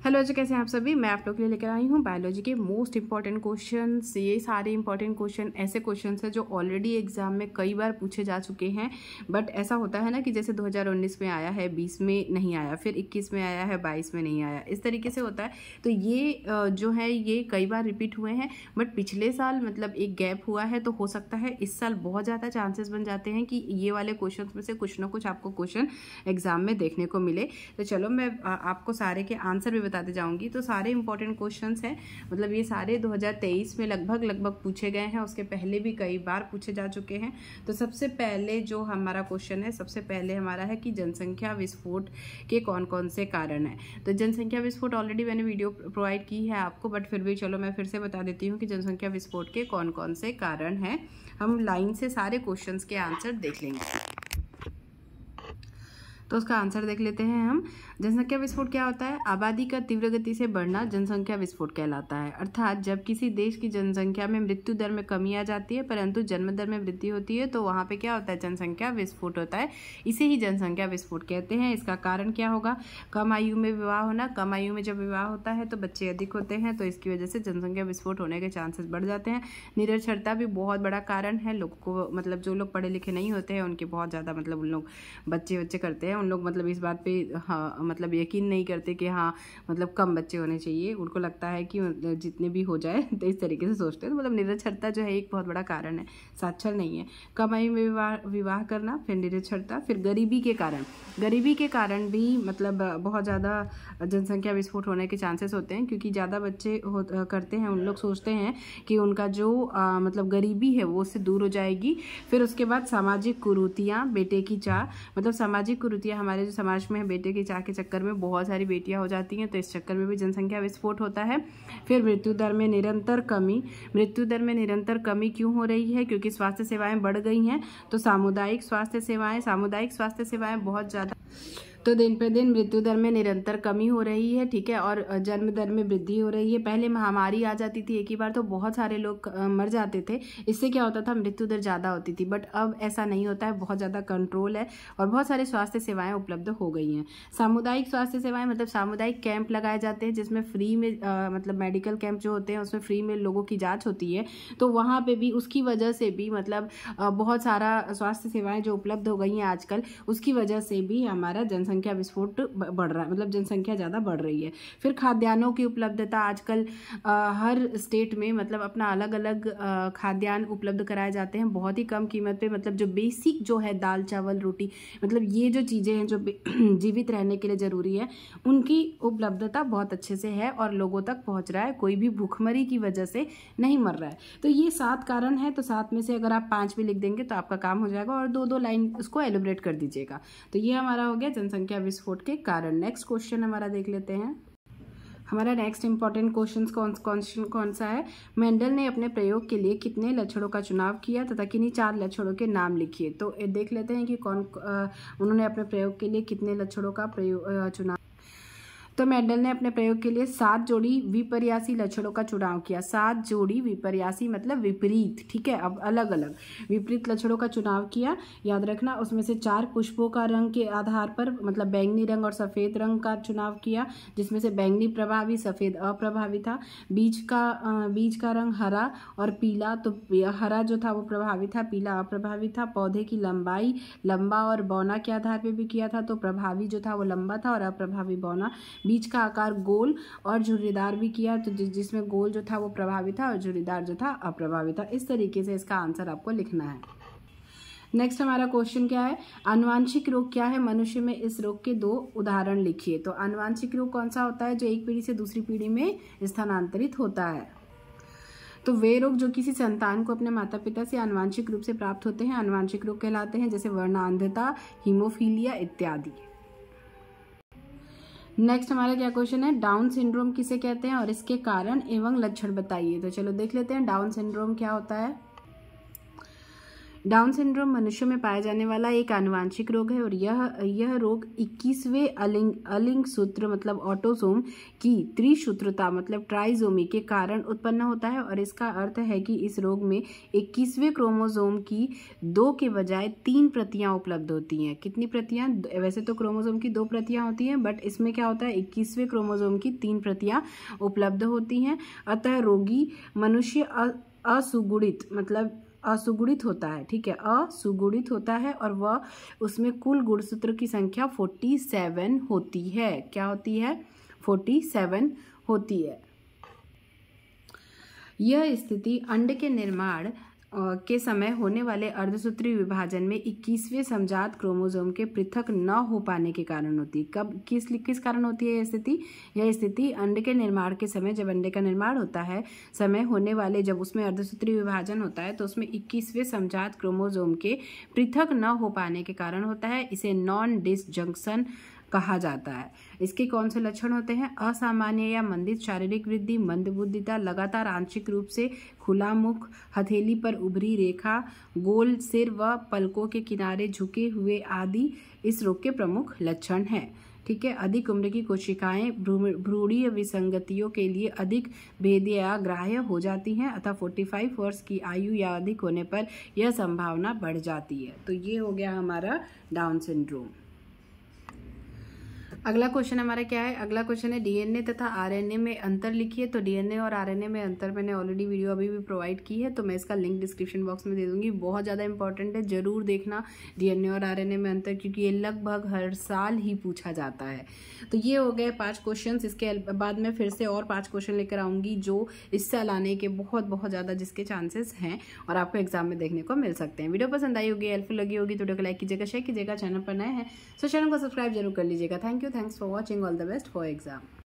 Hello जी, कैसे हैं आप सभी। मैं आप लोग के लिए लेकर आई हूँ बायोलॉजी के मोस्ट इंपॉर्टेंट क्वेश्चंस। ये सारे इंपॉर्टेंट क्वेश्चन ऐसे क्वेश्चंस हैं जो ऑलरेडी एग्जाम में कई बार पूछे जा चुके हैं। बट ऐसा होता है ना कि जैसे 2019 में आया है, 20 में नहीं आया, फिर 21 में आया है, 22 में नहीं आया, इस तरीके से होता है। तो ये जो है ये कई बार रिपीट हुए हैं। बट पिछले साल मतलब एक गैप हुआ है, तो हो सकता है इस साल बहुत ज़्यादा चांसेस बन जाते हैं कि ये वाले क्वेश्चन में से कुछ ना कुछ आपको क्वेश्चन एग्जाम में देखने को मिले। तो चलो मैं आपको सारे के आंसर भी बताते जाऊंगी। तो सारे इंपॉर्टेंट क्वेश्चंस हैं, मतलब ये सारे 2023 में लगभग पूछे गए हैं, उसके पहले भी कई बार पूछे जा चुके हैं। तो सबसे पहले जो हमारा क्वेश्चन है, सबसे पहले हमारा है कि जनसंख्या विस्फोट के कौन कौन से कारण हैं। तो जनसंख्या विस्फोट ऑलरेडी मैंने वीडियो प्रोवाइड की है आपको, बट फिर भी चलो मैं फिर से बता देती हूँ कि जनसंख्या विस्फोट के कौन कौन से कारण हैं। हम लाइन से सारे क्वेश्चंस के आंसर देख लेंगे। तो उसका आंसर देख लेते हैं हम। जनसंख्या विस्फोट क्या होता है? आबादी का तीव्र गति से बढ़ना जनसंख्या विस्फोट कहलाता है। अर्थात जब किसी देश की जनसंख्या में मृत्यु दर में कमी आ जाती है परंतु जन्म दर में वृद्धि होती है, तो वहाँ पे क्या होता है? जनसंख्या विस्फोट होता है। इसे ही जनसंख्या विस्फोट कहते हैं। इसका कारण क्या होगा? कम आयु में विवाह होना। कम आयु में जब विवाह होता है तो बच्चे अधिक होते हैं, तो इसकी वजह से जनसंख्या विस्फोट होने के चांसेस बढ़ जाते हैं। निरक्षरता भी बहुत बड़ा कारण है। लोगों को मतलब जो लोग पढ़े लिखे नहीं होते हैं उनके बहुत ज़्यादा मतलब उन लोग बच्चे करते हैं। उन लोग मतलब इस बात पे हाँ मतलब यकीन नहीं करते कि हाँ मतलब कम बच्चे होने चाहिए। उनको लगता है कि जितने भी हो जाए, तो इस तरीके से सोचते हैं। तो मतलब निरक्षरता जो है एक बहुत बड़ा कारण है, साक्षर नहीं है। कम आयु में विवाह करना, फिर निरक्षरता, फिर गरीबी के कारण भी मतलब बहुत ज़्यादा जनसंख्या विस्फोट होने के चांसेस होते हैं, क्योंकि ज़्यादा बच्चे करते हैं। उन लोग सोचते हैं कि उनका जो मतलब गरीबी है वो उससे दूर हो जाएगी। फिर उसके बाद सामाजिक कुरीतियाँ, बेटे की चाह, मतलब सामाजिक कुरीतियाँ हमारे जो समाज में है, बेटे की चाह के चक्कर में बहुत सारी बेटियां हो जाती हैं, तो इस चक्कर में भी जनसंख्या विस्फोट होता है। फिर मृत्यु दर में निरंतर कमी क्यों हो रही है? क्योंकि स्वास्थ्य सेवाएं बढ़ गई हैं। तो सामुदायिक स्वास्थ्य सेवाएं बहुत ज़्यादा, तो दिन पे दिन मृत्यु दर में निरंतर कमी हो रही है, ठीक है। और जन्म दर में वृद्धि हो रही है। पहले महामारी आ जाती थी एक ही बार, तो बहुत सारे लोग मर जाते थे। इससे क्या होता था? मृत्यु दर ज़्यादा होती थी। बट अब ऐसा नहीं होता है, बहुत ज़्यादा कंट्रोल है और बहुत सारे स्वास्थ्य सेवाएं उपलब्ध हो गई हैं। सामुदायिक स्वास्थ्य सेवाएं मतलब सामुदायिक कैंप लगाए जाते हैं, जिसमें फ्री में मतलब मेडिकल कैंप जो होते हैं उसमें फ्री में लोगों की जाँच होती है। तो वहाँ पर भी उसकी वजह से भी मतलब बहुत सारा स्वास्थ्य सेवाएँ जो उपलब्ध हो गई हैं आजकल, उसकी वजह से भी हमारा जनसंख्या विस्फोट बढ़ रहा है, मतलब जनसंख्या ज़्यादा बढ़ रही है। फिर खाद्यान्नों की उपलब्धता, आजकल हर स्टेट में मतलब अपना अलग अलग खाद्यान्न उपलब्ध कराए जाते हैं बहुत ही कम कीमत पे। मतलब जो बेसिक जो है दाल चावल रोटी, मतलब ये जो चीज़ें हैं जो जीवित रहने के लिए ज़रूरी है, उनकी उपलब्धता बहुत अच्छे से है और लोगों तक पहुँच रहा है। कोई भी भूखमरी की वजह से नहीं मर रहा है। तो ये 7 कारण है। तो 7 में से अगर आप 5 भी लिख देंगे तो आपका काम हो जाएगा, और 2-2 लाइन उसको एलिब्रेट कर दीजिएगा। तो ये हमारा हो गया जनसंख्या विस्फोट के कारण। नेक्स्ट क्वेश्चन हमारा देख लेते हैं। हमारा नेक्स्ट इंपॉर्टेंट क्वेश्चन कौन सा है? मेंडल ने अपने प्रयोग के लिए कितने लक्षणों का चुनाव किया तथा किन्हीं 4 लक्षणों के नाम लिखिए। तो देख लेते हैं कि उन्होंने अपने प्रयोग के लिए कितने लक्षणों का चुनाव। तो मेंडल ने अपने प्रयोग के लिए 7 जोड़ी विपर्यासी लक्षणों का चुनाव किया। 7 जोड़ी विपर्यासी मतलब विपरीत, ठीक है। अब अलग अलग विपरीत लक्षणों का चुनाव किया, याद रखना। उसमें से 4 पुष्पों का रंग के आधार पर मतलब बैंगनी रंग और सफ़ेद रंग का चुनाव किया, जिसमें से बैंगनी प्रभावी, सफ़ेद अप्रभावी था। बीज का रंग हरा और पीला, तो हरा जो था वो प्रभावी था, पीला अप्रभावी था। पौधे की लंबाई लंबा और बौना के आधार पर भी किया था, तो प्रभावी जो था वो लंबा था और अप्रभावी बौना। बीज का आकार गोल और झुर्रीदार भी किया, तो जिसमें गोल जो था वो प्रभावी था और झुर्रीदार जो था अप्रभावी था। इस तरीके से इसका आंसर आपको लिखना है। नेक्स्ट हमारा क्वेश्चन क्या है? आनुवांशिक रोग क्या है? मनुष्य में इस रोग के 2 उदाहरण लिखिए। तो आनुवांशिक रोग कौन सा होता है? जो एक पीढ़ी से दूसरी पीढ़ी में स्थानांतरित होता है। तो वे रोग जो किसी संतान को अपने माता पिता से आनुवांशिक रूप से प्राप्त होते हैं आनुवांशिक रोग कहलाते हैं, जैसे वर्णांधता, हीमोफीलिया इत्यादि। नेक्स्ट हमारा क्या क्वेश्चन है? डाउन सिंड्रोम किसे कहते हैं और इसके कारण एवं लक्षण बताइए। तो चलो देख लेते हैं डाउन सिंड्रोम क्या होता है। डाउन सिंड्रोम मनुष्यों में पाया जाने वाला एक आनुवांशिक रोग है और यह रोग 21वें अलिंग सूत्र मतलब ऑटोसोम की त्रिसूत्रता मतलब ट्राइसोमी के कारण उत्पन्न होता है। और इसका अर्थ है कि इस रोग में 21वें क्रोमोसोम की 2 के बजाय 3 प्रतियां उपलब्ध होती हैं। कितनी प्रतियां? वैसे तो क्रोमोसोम की 2 प्रतियां होती हैं, बट इसमें क्या होता है 21वें क्रोमोसोम की 3 प्रतियां उपलब्ध होती हैं। अतः रोगी मनुष्य असुगुणित मतलब असुगुणित होता है, ठीक है, असुगुणित होता है और वह उसमें कुल गुणसूत्र की संख्या 47 होती है। क्या होती है? 47 होती है। यह स्थिति अंड के निर्माण के समय होने वाले अर्धसूत्री विभाजन में 21वें समजात क्रोमोसोम के पृथक न हो पाने के कारण होती है। कब किस कारण होती है यह स्थिति? यह स्थिति अंड के निर्माण के समय, जब अंडे का निर्माण होता है समय होने वाले, जब उसमें अर्धसूत्री विभाजन होता है तो उसमें 21वें समजात क्रोमोसोम के पृथक न हो पाने के कारण होता है। इसे नॉन डिसजंक्शन कहा जाता है। इसके कौन से लक्षण होते हैं? असामान्य या मंदित शारीरिक वृद्धि, मंदबुद्धिता, लगातार आंशिक रूप से खुला मुख, हथेली पर उभरी रेखा, गोल सिर व पलकों के किनारे झुके हुए आदि इस रोग के प्रमुख लक्षण हैं। ठीक है। अधिक उम्र की कोशिकाएं भ्रूणीय विसंगतियों के लिए अधिक भेद्य या ग्राह्य हो जाती हैं, अतः 45 वर्ष की आयु या अधिक होने पर यह संभावना बढ़ जाती है। तो ये हो गया हमारा डाउन सिंड्रोम। अगला क्वेश्चन हमारा क्या है? अगला क्वेश्चन है डीएनए तथा आरएनए में अंतर लिखिए। तो डीएनए और आरएनए में अंतर मैंने ऑलरेडी वीडियो अभी भी प्रोवाइड की है, तो मैं इसका लिंक डिस्क्रिप्शन बॉक्स में दे दूंगी। बहुत ज़्यादा इंपॉर्टेंट है, जरूर देखना डीएनए और आरएनए में अंतर, क्योंकि ये लगभग हर साल ही पूछा जाता है। तो ये हो गए 5 क्वेश्चन। इसके बाद में फिर से और 5 क्वेश्चन लेकर आऊँगी जो इस साल आने के बहुत ज़्यादा जिसके चांसेस हैं और आपको एग्जाम में देखने को मिल सकते हैं। वीडियो पसंद आई होगी, हेल्पफुल लगी होगी तो वीडियो को लाइक कीजिएगा, शेयर कीजिएगा। चैनल पर नए हैं तो चैनल को सब्सक्राइब जरूर कर लीजिएगा। Thank you, thanks for watching. All the best for exam.